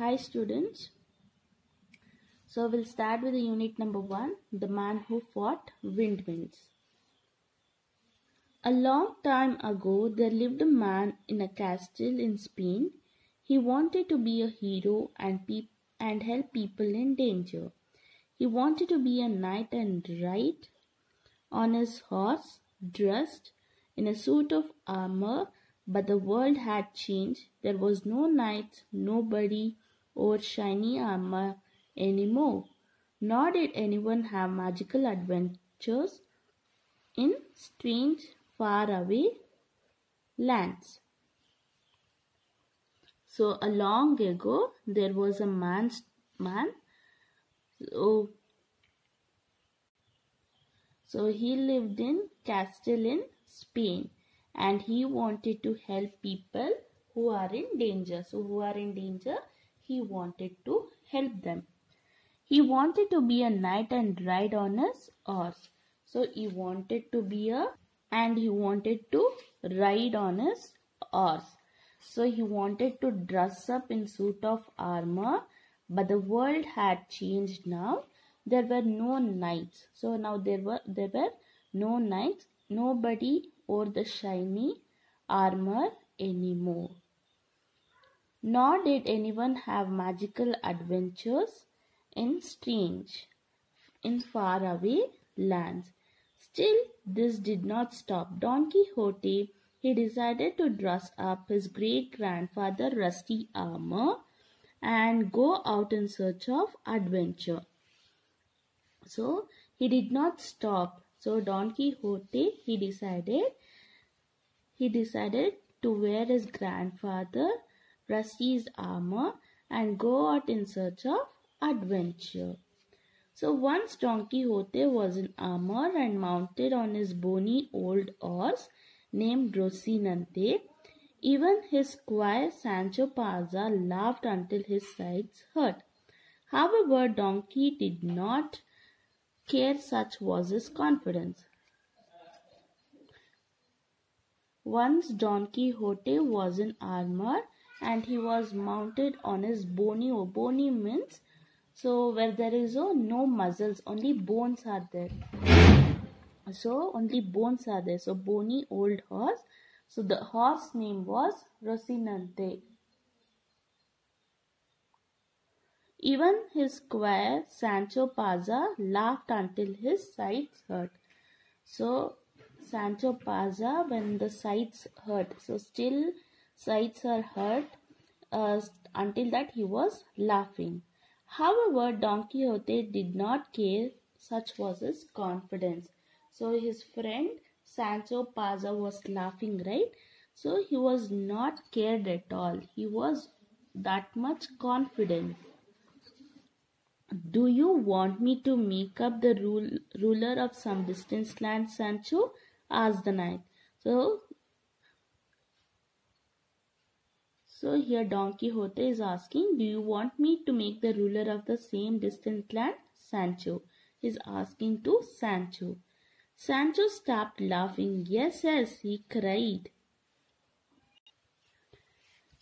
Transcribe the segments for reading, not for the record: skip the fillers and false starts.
Hi students. So we'll start with the unit number 1, The Man Who Fought Windmills. A long time ago there lived a man in a castle in Spain. He wanted to be a hero and help people in danger. He wanted to be a knight and ride on his horse, dressed in a suit of armor, but the world had changed. There was no knight, nobody, or shiny armor anymore. Nor did anyone have magical adventures in strange, faraway lands. So, a long ago, there was a man. So he lived in Castile in Spain, and he wanted to help people who are in danger. So who are in danger, he wanted to help them. He wanted to be a knight and ride on his horse. So he wanted to ride on his horse. So he wanted to dress up in suit of armor, but the world had changed now. There were no knights. So now there were no knights, nobody or the shiny armor anymore. Nor did anyone have magical adventures in faraway lands. Still, this did not stop Don Quixote. He decided to dress up his great-grandfather's rusty armor and go out in search of adventure. So he did not stop. So Don Quixote, he decided to wear his grandfather Rusty's armor and go out in search of adventure. So once Don Quixote was in armor and mounted on his bony old horse named Rocinante. Even his squire Sancho Panza laughed until his sides hurt. However, Don Quixote did not care, such was his confidence. Once Don Quixote was in armor and he was mounted on his bony means so where there is no muscles, only bones are there. So bony old horse. So the horse name was Rocinante. Even his squire Sancho Panza laughed until his sides hurt. So Sancho Panza, when the sides hurt, so still sides are hurt until that he was laughing. However, Don Quixote did not care, such was his confidence. So his friend Sancho Panza was laughing, right? So he was not cared at all. He was that much confident. Do you want me to make up the ruler of some distant land, Sancho? Asked the knight. So here Don Quixote is asking, do you want me to make the ruler of the same distant land? Sancho is asking to Sancho. Sancho stopped laughing. Yes, he cried.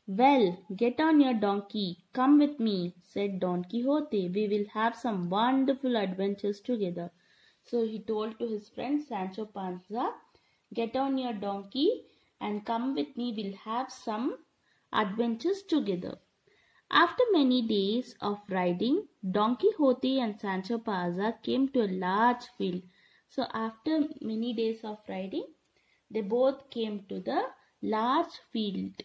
Well, get on your donkey, come with me, said Don Quixote. We will have some wonderful adventures together. So he told to his friend Sancho Panza, get on your donkey and come with me, we'll have some adventures together. After many days of riding, Don Quixote and Sancho Panza came to a large field. So after many days of riding, they both came to the large field.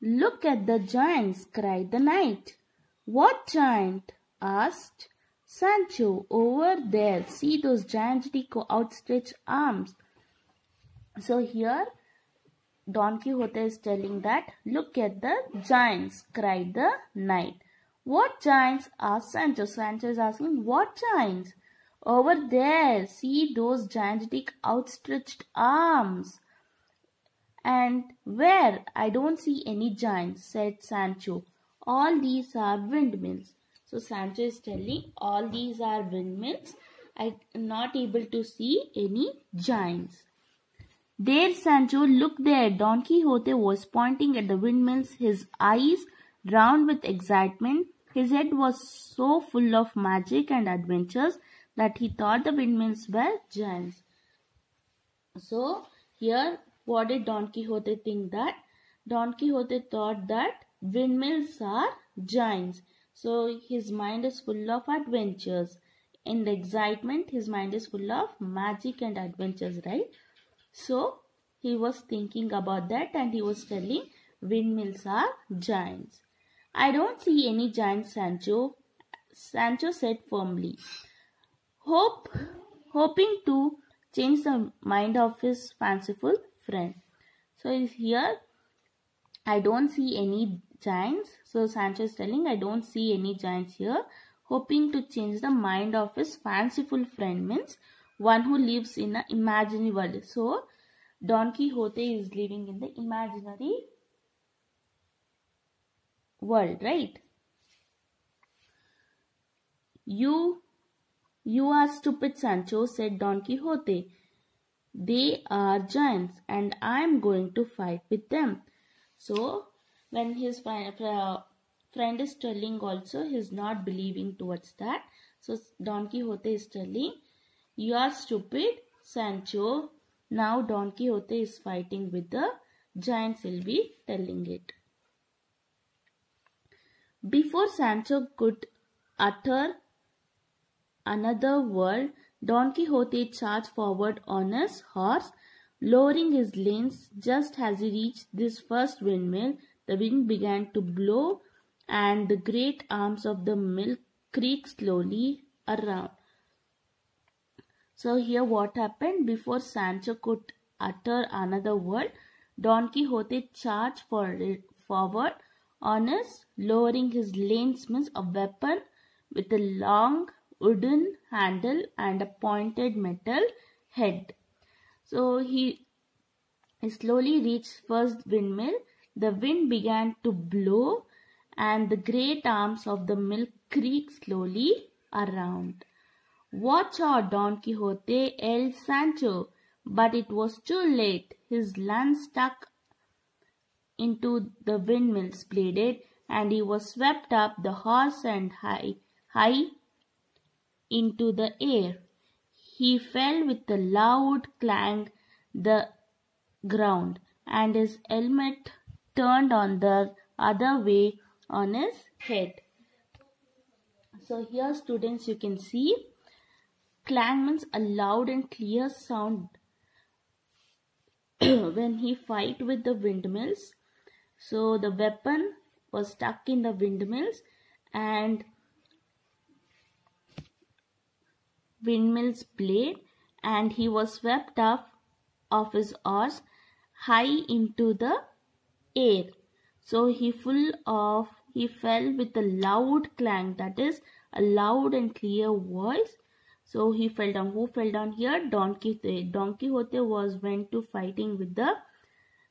Look at the giants, cried the knight. What giant? Asked Sancho. Over there, see those gigantic outstretched arms. So here Don Quixote is telling that, look at the giants, cried the knight. What giants? Asked Sancho. Sancho is asking, what giants? Over there, see those gigantic outstretched arms. And where? I don't see any giants, said Sancho. All these are windmills. So Sancho is telling, all these are windmills. I am not able to see any giants. There, Sancho, look there. Don Quixote was pointing at the windmills, his eyes round with excitement. His head was so full of magic and adventures that he thought the windmills were giants. So, here, what did Don Quixote think that? Don Quixote thought that windmills are giants. So, his mind is full of adventures. In the excitement, his mind is full of magic and adventures, right? So, he was thinking about that and he was telling windmills are giants. I don't see any giants, Sancho. Sancho said firmly, hoping to change the mind of his fanciful friend. So here, I don't see any giants. So Sancho is telling, I don't see any giants here. Hoping to change the mind of his fanciful friend means one who lives in an imaginary world. So Don Quixote is living in the imaginary world, right? You are stupid, Sancho, said Don Quixote. They are giants and I am going to fight with them. So, when his friend is telling also, he is not believing towards that. So, Don Quixote is telling, you are stupid, Sancho. Now, Don Quixote is fighting with the giants, he'll be telling it. Before Sancho could utter another word, Don Quixote charged forward on his horse, lowering his reins. Just as he reached this first windmill, the wind began to blow and the great arms of the mill creaked slowly around. So here what happened? Before Sancho could utter another word, Don Quixote charged forward on his, lowering his reins means a weapon with a long wooden handle and a pointed metal head. So he slowly reached first windmill. The wind began to blow and the great arms of the mill creaked slowly around. Watch out, Don Quixote, yelled Sancho, but it was too late. His lance stuck into the windmill's blade and he was swept up the horse and high into the air. He fell with a loud clang the ground and his helmet turned on the other way on his head. So here students, you can see clang means a loud and clear sound when he fight with the windmills. So the weapon was stuck in the windmills and windmill's blade, and he was swept up of his horse high into the air. So he fell with a loud clang, that is a loud and clear voice. So he fell down. Who fell down here? Don Quixote. Don Quixote went to fighting with the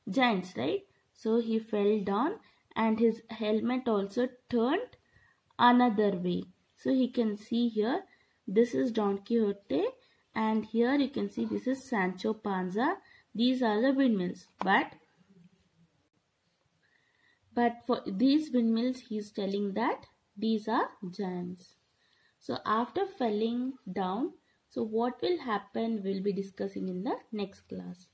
giants, right? So he fell down and his helmet also turned another way. So he can see here, this is Don Quixote and here you can see this is Sancho Panza. These are the windmills, but for these windmills he is telling that these are giants. So after falling down, so what will happen we'll be discussing in the next class.